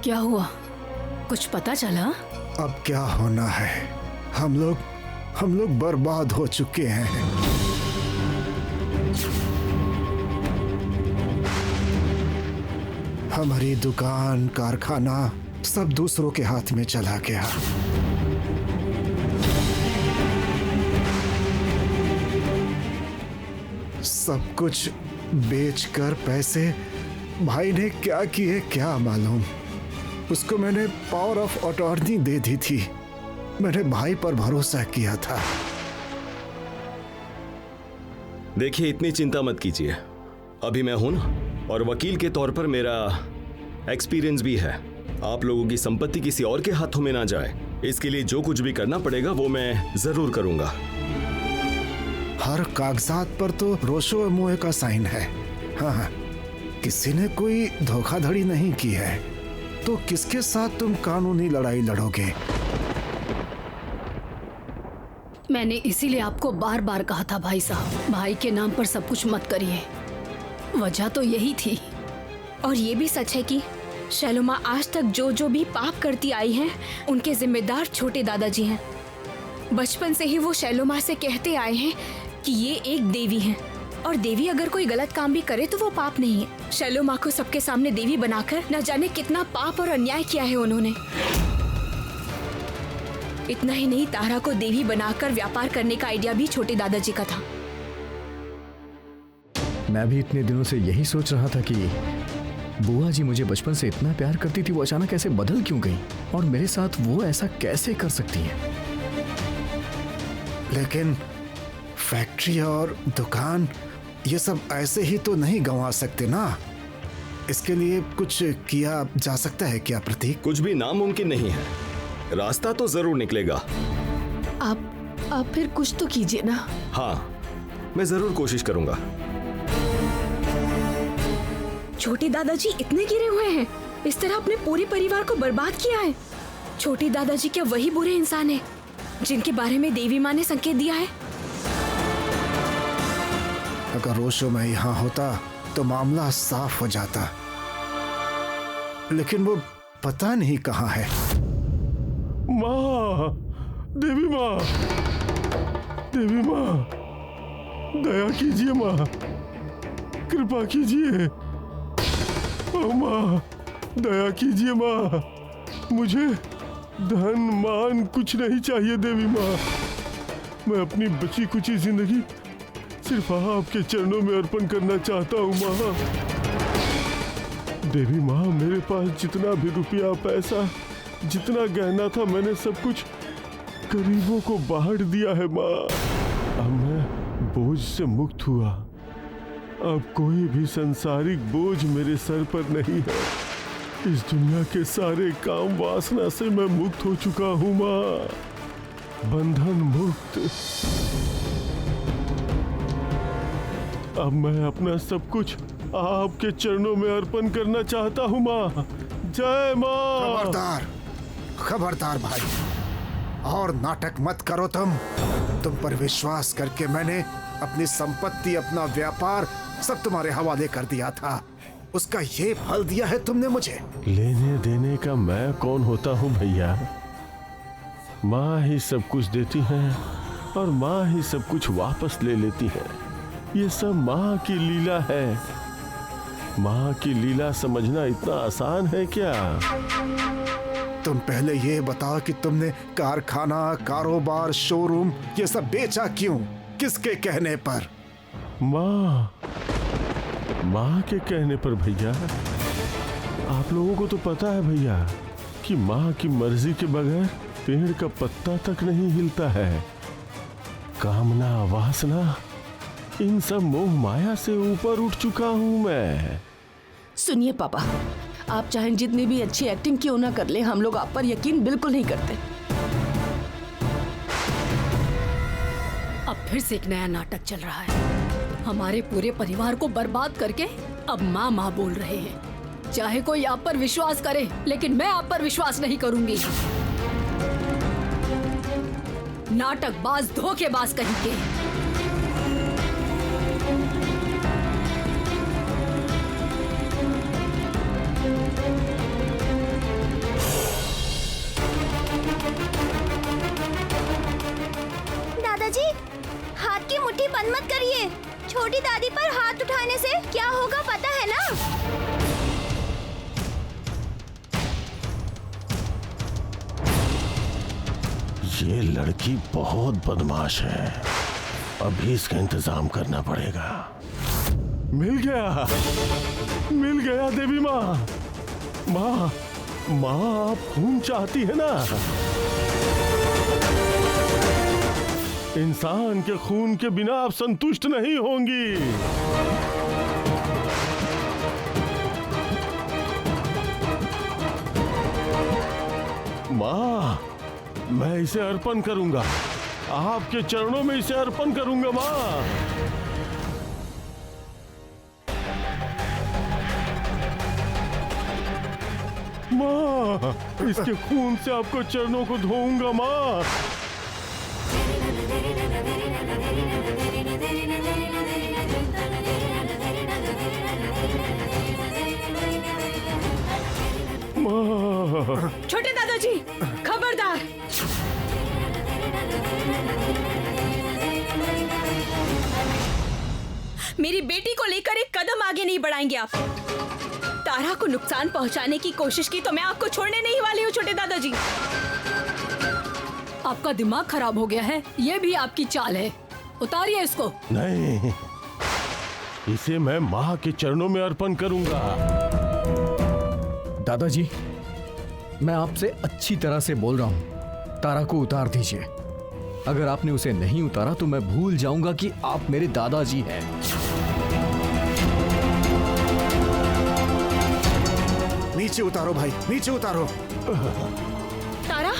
क्या हुआ, कुछ पता चला? अब क्या होना है, हम लोग बर्बाद हो चुके हैं। हमारी दुकान, कारखाना सब दूसरों के हाथ में चला गया। सब कुछ बेचकर पैसे भाई ने क्या किए क्या मालूम। उसको मैंने पावर ऑफ अटॉर्नी दे दी थी। मैंने भाई पर भरोसा किया था। देखिए, इतनी चिंता मत कीजिए। अभी मैं हूं ना, और वकील के तौर पर मेरा एक्सपीरियंस भी है। आप लोगों की संपत्ति किसी और के हाथों में ना जाए, इसके लिए जो कुछ भी करना पड़ेगा वो मैं जरूर करूंगा। हर कागजात पर तो रोशो मोए का साइन है। हाँ, किसी ने कोई धोखाधड़ी नहीं की है, तो किसके साथ तुम कानूनी लड़ाई लड़ोगे? मैंने इसीलिए आपको बार बार कहा था भाई साहब, भाई के नाम पर सब कुछ मत करिए। वजह तो यही थी। और ये भी सच है कि शैलोमा आज तक जो भी पाप करती आई हैं, उनके जिम्मेदार छोटे दादाजी हैं। बचपन से ही वो शैलोमा से कहते आए हैं कि ये एक देवी हैं, और देवी अगर कोई गलत काम भी करे तो वो पाप नहीं है। शैलोमा को सबके सामने देवी बनाकर न जाने कितना पाप और अन्याय किया है उन्होंने। इतना ही नहीं, तारा को देवी बनाकर व्यापार करने का आइडिया भी छोटे दादाजी का था। मैं भी इतने दिनों से यही सोच रहा था कि बुआ जी मुझे बचपन से इतना प्यार करती थी, वो अचानक ऐसे बदल क्यों गई, और मेरे साथ वो ऐसा कैसे कर सकती है। लेकिन फैक्ट्री और दुकान ये सब ऐसे ही तो नहीं गंवा सकते ना। इसके लिए कुछ किया जा सकता है क्या प्रतीक? कुछ भी नामुमकिन नहीं है, रास्ता तो जरूर निकलेगा। आप फिर कुछ तो कीजिए ना। हाँ, मैं जरूर कोशिश करूंगा। छोटे दादाजी इतने गिरे हुए हैं, इस तरह अपने पूरे परिवार को बर्बाद किया है। छोटे दादाजी क्या वही बुरे इंसान हैं जिनके बारे में देवी माँ ने संकेत दिया है? अगर रोशो में यहाँ होता तो मामला साफ हो जाता, लेकिन वो पता नहीं कहाँ है। माँ, देवी माँ, देवी माँ, दया कीजिए माँ, कृपा कीजिए। ओ माँ, दया कीजिए माँ, मुझे धन मान कुछ नहीं चाहिए देवी माँ। मैं अपनी बची कुची जिंदगी सिर्फ आपके चरणों में अर्पण करना चाहता हूँ माँ। देवी माँ, मेरे पास जितना भी रुपया पैसा, जितना गहना था, मैंने सब कुछ गरीबों को बांट दिया है माँ। अब मैं बोझ से मुक्त हुआ। अब कोई भी सांसारिक बोझ मेरे सर पर नहीं है। इस दुनिया के सारे काम वासना से मैं मुक्त हो चुका हूँ माँ, बंधन मुक्त। अब मैं अपना सब कुछ आपके चरणों में अर्पण करना चाहता हूँ माँ। जय माँ। खबरदार, खबरदार भाई, और नाटक मत करो। तुम पर विश्वास करके मैंने अपनी संपत्ति, अपना व्यापार सब तुम्हारे हवाले कर दिया था। उसका ये फल दिया है तुमने मुझे। लेने देने का मैं कौन होता हूँ भैया? माँ ही सब कुछ देती है और माँ ही सब कुछ वापस ले लेती है। ये सब माँ की लीला है। माँ की लीला समझना इतना आसान है क्या? तुम पहले ये बताओ कि तुमने कारखाना, कारोबार, शोरूम ये सब बेचा क्यों? किसके कहने पर? माँ के कहने पर भैया। आप लोगों को तो पता है भैया कि माँ की मर्जी के बगैर पेड़ का पत्ता तक नहीं हिलता है। कामना, वासना, इन सब मोह माया से ऊपर उठ चुका हूँ मैं। सुनिए पापा, आप चाहे जितनी भी अच्छी एक्टिंग क्यों ना कर ले, हम लोग आप पर यकीन बिल्कुल नहीं करते। अब फिर से एक नया नाटक चल रहा है। हमारे पूरे परिवार को बर्बाद करके अब माँ माँ बोल रहे हैं। चाहे कोई आप पर विश्वास करे, लेकिन मैं आप पर विश्वास नहीं करूंगी। नाटकबाज, धोखेबाज कहीं के। छोटी दादी पर हाथ उठाने से क्या होगा पता है ना? ये लड़की बहुत बदमाश है, अभी इसका इंतजाम करना पड़ेगा। मिल गया देवी माँ। माँ आप खून चाहती है ना? इंसान के खून के बिना आप संतुष्ट नहीं होंगी। माँ मैं इसे अर्पण करूंगा, आपके चरणों में इसे अर्पण करूंगा माँ। माँ इसके खून से आपको चरणों को धोऊंगा माँ। माँ छोटे दादाजी खबरदार। मेरी बेटी को लेकर एक कदम आगे नहीं बढ़ाएंगे आप। तारा को नुकसान पहुंचाने की कोशिश की तो मैं आपको छोड़ने नहीं वाली हूँ छोटे दादाजी। आपका दिमाग खराब हो गया है, ये भी आपकी चाल है। उतारिए इसको। नहीं, इसे मैं माँ के चरणों में अर्पण करूंगा। दादाजी, मैं आपसे अच्छी तरह से बोल रहा हूँ, तारा को उतार दीजिए। अगर आपने उसे नहीं उतारा तो मैं भूल जाऊंगा कि आप मेरे दादाजी हैं। नीचे उतारो भाई, नीचे उतारो। तारा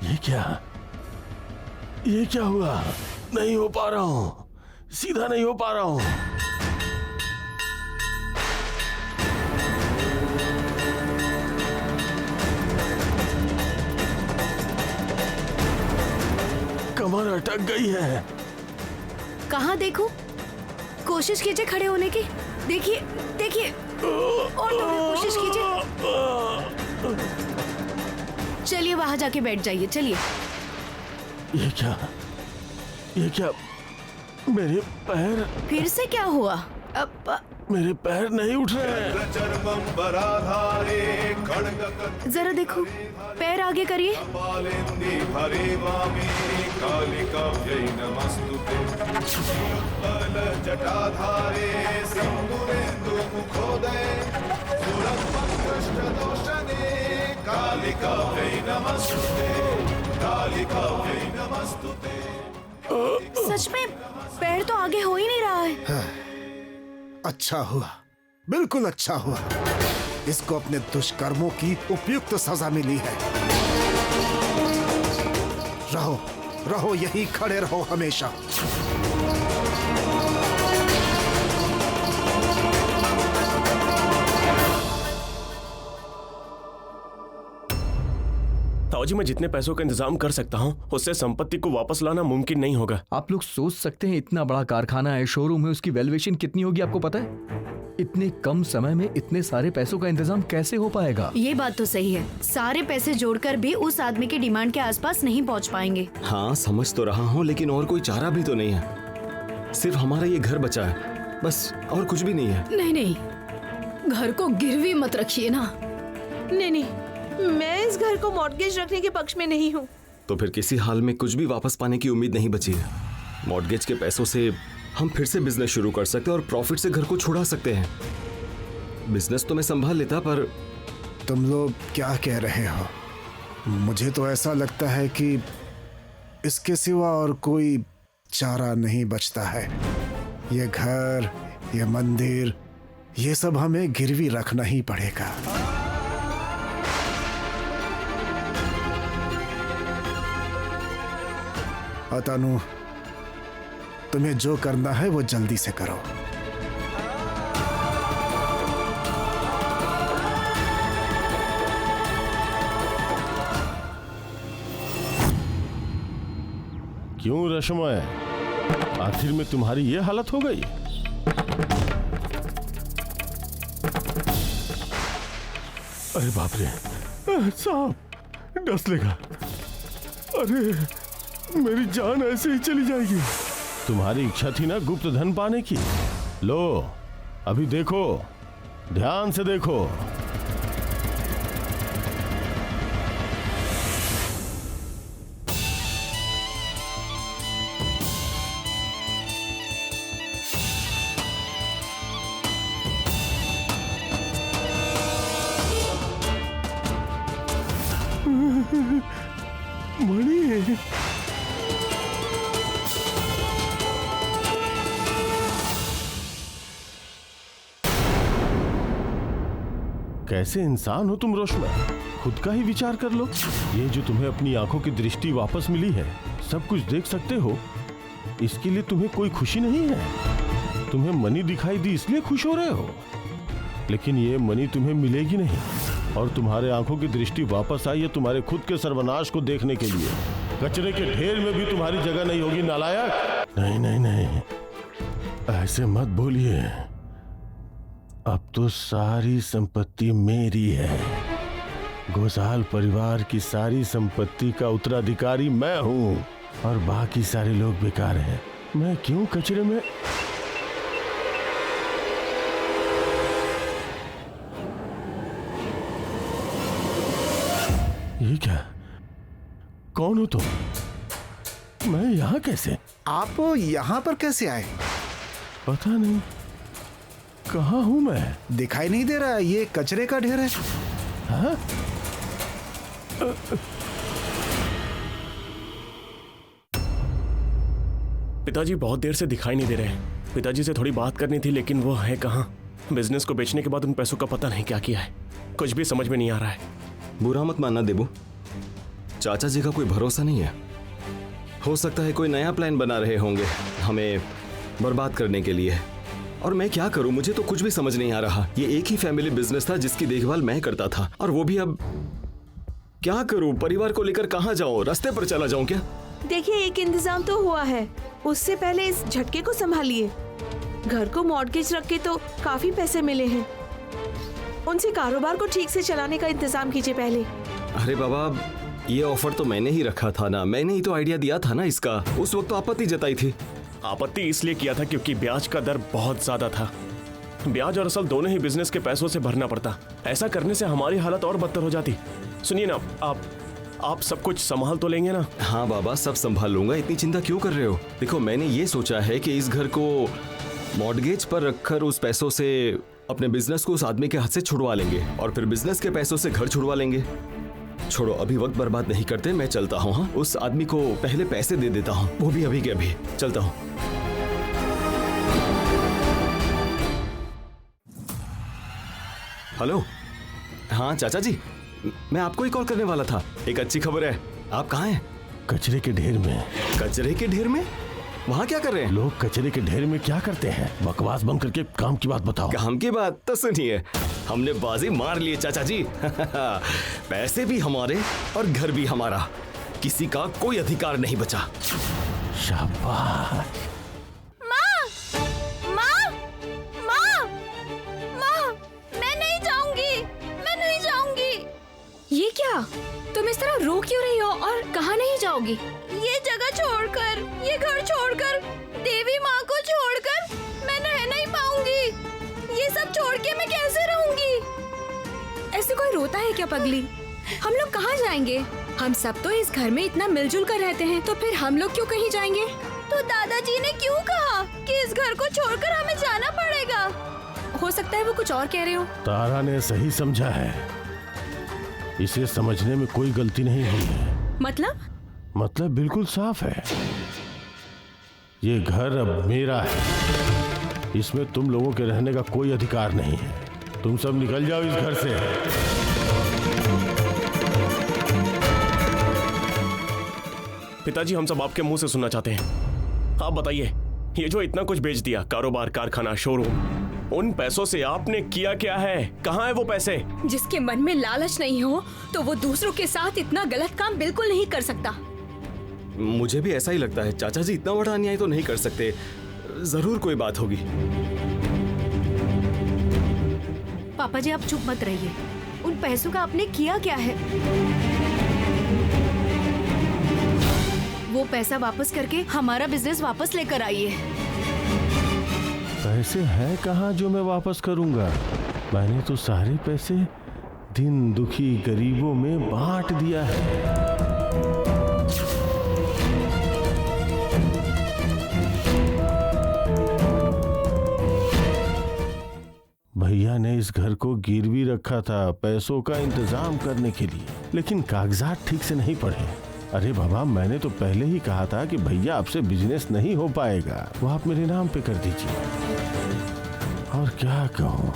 ये क्या हुआ? नहीं हो पा रहा हूँ, सीधा नहीं हो पा रहा हूँ। कमर अटक गई है। कहाँ देखूं? कोशिश कीजिए खड़े होने की। देखिए देखिए, और कोशिश कीजिए। चलिए वहां जाके बैठ जाइए, चलिए। ये क्या मेरे पैर? फिर से क्या हुआ? अब मेरे पैर नहीं उठ रहे हैं। जरा देखो, पैर आगे करिए। सच में पैर तो आगे हो ही नहीं रहा है। अच्छा हुआ, बिल्कुल अच्छा हुआ। इसको अपने दुष्कर्मों की उपयुक्त सजा मिली है। रहो रहो, यही खड़े रहो हमेशा। ताऊजी, मैं जितने पैसों का इंतजाम कर सकता हूँ उससे संपत्ति को वापस लाना मुमकिन नहीं होगा। आप लोग सोच सकते हैं, इतना बड़ा कारखाना है, शोरूम है, उसकी वैल्यूएशन कितनी होगी आपको पता है? इतने कम समय में इतने सारे पैसों का इंतजाम कैसे हो पाएगा? ये बात तो सही है, सारे पैसे जोड़कर भी उस आदमी के डिमांड के आसपास नहीं पहुंच पाएंगे। हाँ समझ तो रहा हूँ, लेकिन और कोई चारा भी तो नहीं है। सिर्फ हमारा ये घर बचा है, बस, और कुछ भी नहीं है। नहीं नहीं, घर को गिरवी मत रखिए ना। नहीं, मैं इस घर को मॉर्गेज रखने के पक्ष में नहीं हूँ। तो फिर किसी हाल में कुछ भी वापस पाने की उम्मीद नहीं बची है। मॉर्गेज के पैसों से हम फिर से बिजनेस शुरू कर सकते हैं और प्रॉफिट से घर को छुड़ा सकते हैं। बिजनेस तो मैं संभाल लेता, पर तुम लोग क्या कह रहे हो? मुझे तो ऐसा लगता है कि इसके सिवा और कोई चारा नहीं बचता है। ये घर, ये मंदिर, ये सब हमें गिरवी रखना ही पड़ेगा। अतानु, तुम्हें जो करना है वो जल्दी से करो। क्यों रश्मय, आखिर में तुम्हारी ये हालत हो गई? अरे बाप रे, सांप डस लेगा। अरे मेरी जान ऐसे ही चली जाएगी। तुम्हारी इच्छा थी ना गुप्त धन पाने की, लो अभी देखो, ध्यान से देखो। मणि, कैसे इंसान हो तुम रोशना, खुद का ही विचार कर लो। ये जो तुम्हें अपनी आंखों की दृष्टि वापस मिली है, सब कुछ देख सकते हो, इसके लिए तुम्हें कोई खुशी नहीं है। तुम्हें मनी दिखाई दी इसलिए खुश हो रहे हो, लेकिन ये मनी तुम्हें मिलेगी नहीं। और तुम्हारे आंखों की दृष्टि वापस आई है तुम्हारे खुद के सर्वनाश को देखने के लिए। कचरे के ढेर में भी तुम्हारी जगह नहीं होगी नालायक। नहीं नहीं नहीं, ऐसे मत बोलिए। अब तो सारी संपत्ति मेरी है। घोषाल परिवार की सारी संपत्ति का उत्तराधिकारी मैं हूं और बाकी सारे लोग बेकार हैं। मैं क्यों कचरे में? ये क्या? कौन हो तुम? मैं यहाँ कैसे? आप यहाँ पर कैसे आए? पता नहीं, कहाँ हूँ मैं? दिखाई नहीं दे रहा, ये कचरे का ढेर है। हाँ? पिताजी बहुत देर से दिखाई नहीं दे रहे हैं। पिताजी से थोड़ी बात करनी थी, लेकिन वो है कहाँ? बिजनेस को बेचने के बाद उन पैसों का पता नहीं क्या किया है। कुछ भी समझ में नहीं आ रहा है। बुरा मत मानना देबू, चाचा जी का कोई भरोसा नहीं है। हो सकता है कोई नया प्लान बना रहे होंगे हमें बर्बाद करने के लिए। और मैं क्या करूं, मुझे तो कुछ भी समझ नहीं आ रहा। ये एक ही फैमिली बिजनेस था जिसकी देखभाल मैं करता था, और वो भी अब क्या करूं? परिवार को लेकर कहां जाऊं? रास्ते पर चला जाऊं क्या? देखिए, एक इंतजाम तो हुआ है, उससे पहले इस झटके को संभालिए। घर को मॉर्गेज रख के तो काफी पैसे मिले हैं, उनसे कारोबार को ठीक से चलाने का इंतजाम कीजिए पहले। अरे बाबा, ये ऑफर तो मैंने ही रखा था ना, मैंने ही तो आइडिया दिया था ना इसका। उस वक्त तो आपत्ति जताई थी। आपत्ति इसलिए किया था क्योंकि ब्याज का दर बहुत ज्यादा था। ब्याज और असल दोनों ही बिजनेस के पैसों से भरना पड़ता। ऐसा करने से हमारी हालत और बदतर हो जाती। सुनिए ना, आप सब कुछ संभाल तो लेंगे ना? हाँ बाबा, सब संभाल लूंगा, इतनी चिंता क्यों कर रहे हो? देखो, मैंने ये सोचा है कि इस घर को मॉर्गेज पर रखकर उस पैसों से अपने बिजनेस को उस आदमी के हाथ से छुड़वा लेंगे, और फिर बिजनेस के पैसों से घर छुड़वा लेंगे। छोड़ो, अभी वक्त बर्बाद नहीं करते, मैं चलता हूँ। हाँ, उस आदमी को पहले पैसे दे देता हूँ, वो भी अभी के अभी। चलता हूँ। हेलो, हाँ चाचा जी, मैं आपको ही कॉल करने वाला था। एक अच्छी खबर है। आप कहाँ हैं? कचरे के ढेर में। कचरे के ढेर में? वहाँ क्या कर रहे हैं? लोग कचरे के ढेर में क्या करते हैं? बकवास बंद करके काम की बात बताओ। काम की बात तो सुनिए, हमने बाजी मार लिए चाचा जी। पैसे भी हमारे और घर भी हमारा, किसी का कोई अधिकार नहीं बचा। शाबाश। मैं नहीं जाऊंगी, मैं नहीं जाऊंगी। ये क्या? तुम इस तरह रो क्यों रही हो और कहाँ नहीं जाओगी? ये जगह छोड़कर, ये घर छोड़कर, देवी माँ को छोड़कर मैं रह नहीं पाऊंगी। ये सब छोड़ के मैं कैसे रहूंगी? ऐसे कोई रोता है क्या पगली? हम लोग कहाँ जाएंगे? हम सब तो इस घर में इतना मिलजुल कर रहते हैं, तो फिर हम लोग क्यों कहीं जाएंगे? तो दादाजी ने क्यों कहा कि इस घर को छोड़कर हमें जाना पड़ेगा? हो सकता है वो कुछ और कह रहे हो। तारा ने सही समझा है, इसे समझने में कोई गलती नहीं हुई है। मतलब बिल्कुल साफ है। ये घर अब मेरा है, इसमें तुम लोगों के रहने का कोई अधिकार नहीं है। तुम सब निकल जाओ इस घर से। पिताजी, हम सब आपके मुंह से सुनना चाहते हैं। आप बताइए, ये जो इतना कुछ बेच दिया, कारोबार, कारखाना, शोरूम, उन पैसों से आपने किया क्या है? कहाँ है वो पैसे? जिसके मन में लालच नहीं हो तो वो दूसरों के साथ इतना गलत काम बिल्कुल नहीं कर सकता। मुझे भी ऐसा ही लगता है। चाचा जी इतना बड़ा अन्याय तो नहीं कर सकते, जरूर कोई बात होगी। पापा जी, आप चुप मत रहिए। उन पैसों का आपने किया क्या है? वो पैसा वापस करके हमारा बिजनेस वापस लेकर आइए। पैसे हैं कहाँ जो मैं वापस करूंगा? मैंने तो सारे पैसे दिन दुखी गरीबों में बांट दिया है। भैया ने इस घर को गिरवी रखा था पैसों का इंतजाम करने के लिए, लेकिन कागजात ठीक से नहीं पढ़े। अरे बाबा, मैंने तो पहले ही कहा था कि भैया आपसे बिजनेस नहीं हो पाएगा, वो आप मेरे नाम पे कर दीजिए। और क्या कहूँ,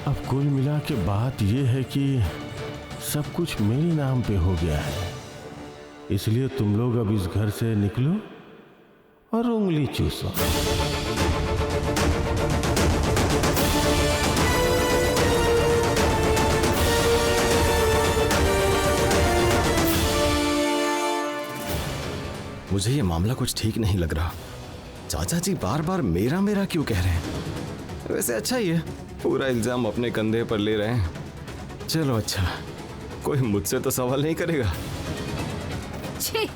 अब कुल मिला के बात ये है कि सब कुछ मेरे नाम पे हो गया है। इसलिए तुम लोग अब इस घर से निकलो और उंगली चूसो। मुझे ये मामला कुछ ठीक नहीं लग रहा। चाचा जी बार बार मेरा मेरा क्यों कह रहे हैं? वैसे अच्छा ही है, पूरा इल्जाम अपने कंधे पर ले रहे हैं। चलो अच्छा, कोई मुझसे तो सवाल नहीं करेगा। छी,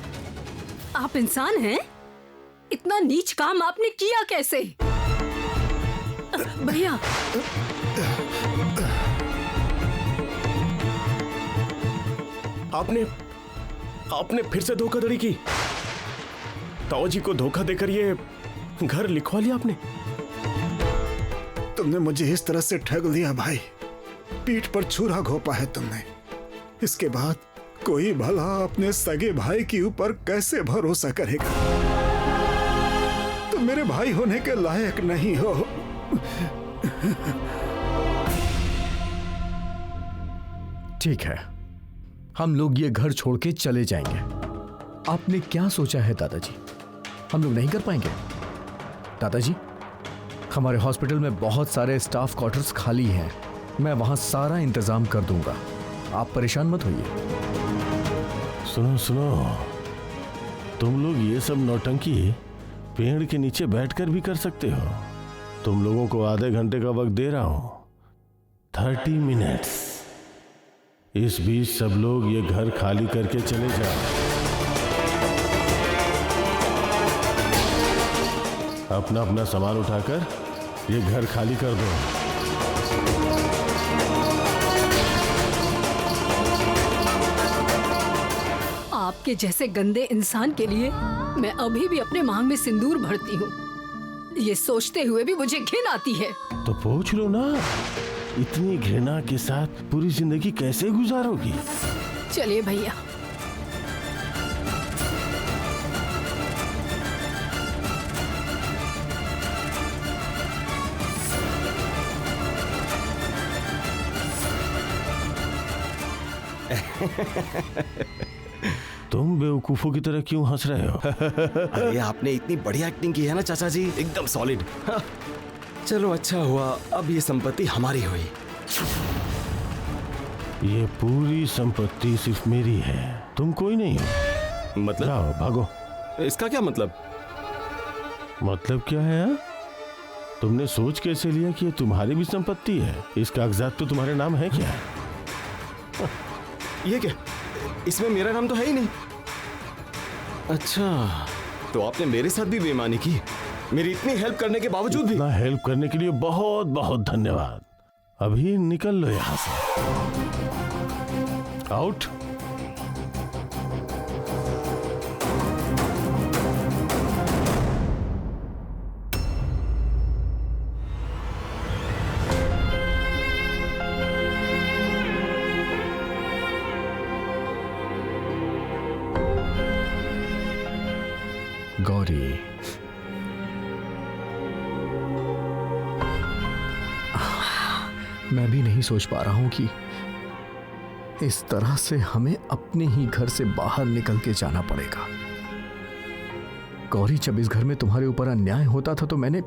आप इंसान हैं? इतना नीच काम आपने किया कैसे? भैया, आपने फिर से धोखाधड़ी की। ताऊ जी को धोखा देकर ये घर लिखवा लिया आपने। तुमने मुझे इस तरह से ठग लिया भाई, पीठ पर छुरा घोंपा है तुमने। इसके बाद कोई भला अपने सगे भाई के ऊपर कैसे भरोसा करेगा? तुम मेरे भाई होने के लायक नहीं हो। ठीक है, हम लोग ये घर छोड़ के चले जाएंगे। आपने क्या सोचा है दादाजी? हम लोग नहीं कर पाएंगे? दादाजी, हमारे हॉस्पिटल में बहुत सारे स्टाफ क्वार्टर्स खाली हैं, मैं वहां सारा इंतजाम कर दूंगा, आप परेशान मत होइए। सुनो सुनो, तुम लोग ये सब नौटंकी पेड़ के नीचे बैठकर भी कर सकते हो। तुम लोगों को आधे घंटे का वक्त दे रहा हूं, 30 मिनट्स। इस बीच सब लोग ये घर खाली करके चले जाओ। अपना अपना सामान उठाकर ये घर खाली कर दो। आपके जैसे गंदे इंसान के लिए मैं अभी भी अपने मांग में सिंदूर भरती हूँ। ये सोचते हुए भी मुझे घिन आती है। तो पूछ लो ना, इतनी घृणा के साथ पूरी जिंदगी कैसे गुजारोगी? चलिए भैया। तुम बेवकूफों की तरह क्यों हंस रहे हो? अरे आपने इतनी बढ़िया एक्टिंग की है ना चाचा जी, एकदम सॉलिड। हाँ। चलो अच्छा हुआ, अब ये संपत्ति हमारी हुई। ये पूरी संपत्ति सिर्फ मेरी है, तुम कोई नहीं हो। मतलब? जाओ भागो। इसका क्या मतलब? मतलब क्या है यार? तुमने सोच कैसे लिया कि ये तुम्हारी भी संपत्ति है? इस कागजात तो तुम्हारे नाम है क्या? ये क्या? इसमें मेरा नाम तो है ही नहीं। अच्छा, तो आपने मेरे साथ भी बेईमानी की, मेरी इतनी हेल्प करने के बावजूद भी? इतना हेल्प करने के लिए बहुत बहुत धन्यवाद। अभी निकल लो यहां से। आउट। गौरी, मैं भी नहीं सोच पा रहा हूं कि इस तरह से हमें अपने ही घर से बाहर निकल के जाना पड़ेगा। गौरी, जब इस घर में तुम्हारे ऊपर अन्याय होता था तो मैंने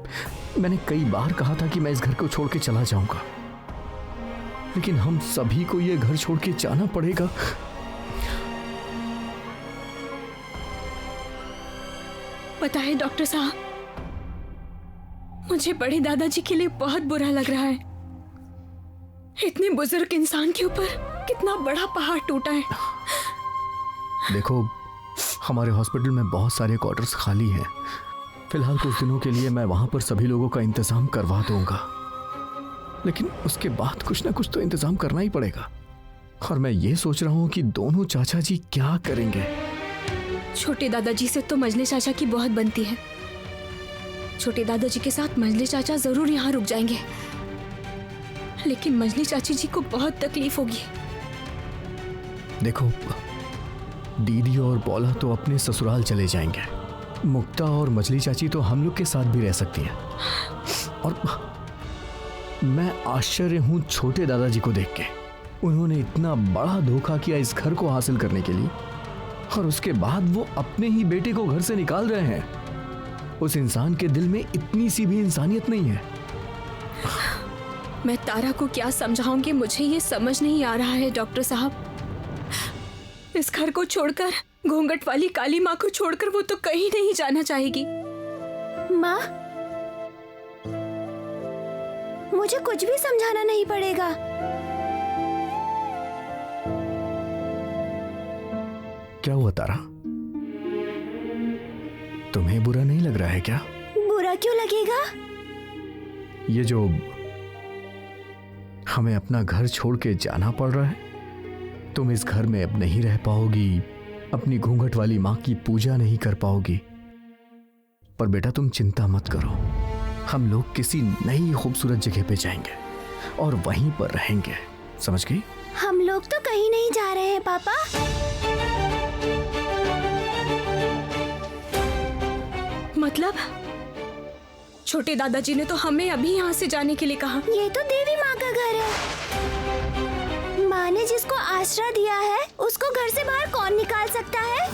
कई बार कहा था कि मैं इस घर को छोड़ के चला जाऊंगा, लेकिन हम सभी को यह घर छोड़ के जाना पड़ेगा। पता है डॉक्टर साहब, मुझे बड़े दादाजी के लिए बहुत बुरा लग रहा है। इतने बुजुर्ग इंसान के ऊपर कितना बड़ा पहाड़ टूटा है। देखो, हमारे हॉस्पिटल में बहुत सारे क्वार्टर्स खाली हैं। फिलहाल कुछ दिनों के लिए मैं वहां पर सभी लोगों का इंतजाम करवा दूंगा, लेकिन उसके बाद कुछ ना कुछ तो इंतजाम करना ही पड़ेगा। और मैं ये सोच रहा हूं कि दोनों चाचा जी क्या करेंगे। छोटे दादाजी से तो मजले चाचा की बहुत बनती है। छोटे दादाजी के साथ मजले चाचा जरूर यहाँ रुक जाएंगे, लेकिन मजली चाची जी को बहुत तकलीफ होगी। देखो, दीदी और बौला तो अपने ससुराल चले जाएंगे, मुक्ता और मछली चाची तो हम लोग के साथ भी रह सकती है। और मैं आश्चर्य हूं छोटे दादाजी को देख के। उन्होंने इतना बड़ा धोखा किया इस घर को हासिल करने के लिए, और उसके बाद वो अपने ही बेटे को घर से निकाल रहे हैं। उस इंसान के दिल में इतनी सी भी इंसानियत नहीं है। मैं तारा को क्या समझाऊंगी, मुझे ये समझ नहीं आ रहा है डॉक्टर साहब। इस घर को छोड़कर, घूंघट वाली काली माँ को छोड़कर वो तो कहीं नहीं जाना चाहेगी। माँ, मुझे कुछ भी समझाना नहीं पड़ेगा। क्या हुआ तारा, तुम्हें बुरा नहीं लग रहा है क्या? बुरा क्यों लगेगा? ये जो हमें अपना घर छोड़ के जाना पड़ रहा है, तुम इस घर में अब नहीं रह पाओगी, अपनी घूंघट वाली माँ की पूजा नहीं कर पाओगी। पर बेटा तुम चिंता मत करो, हम लोग किसी नई खूबसूरत जगह पे जाएंगे और वहीं पर रहेंगे, समझ गई? हम लोग तो कहीं नहीं जा रहे हैं पापा। मतलब छोटे दादाजी ने तो हमें अभी यहाँ से जाने के लिए कहा। ये तो देवी माँ का घर है। माँ ने जिसको आश्रय दिया है उसको घर से बाहर कौन निकाल सकता है?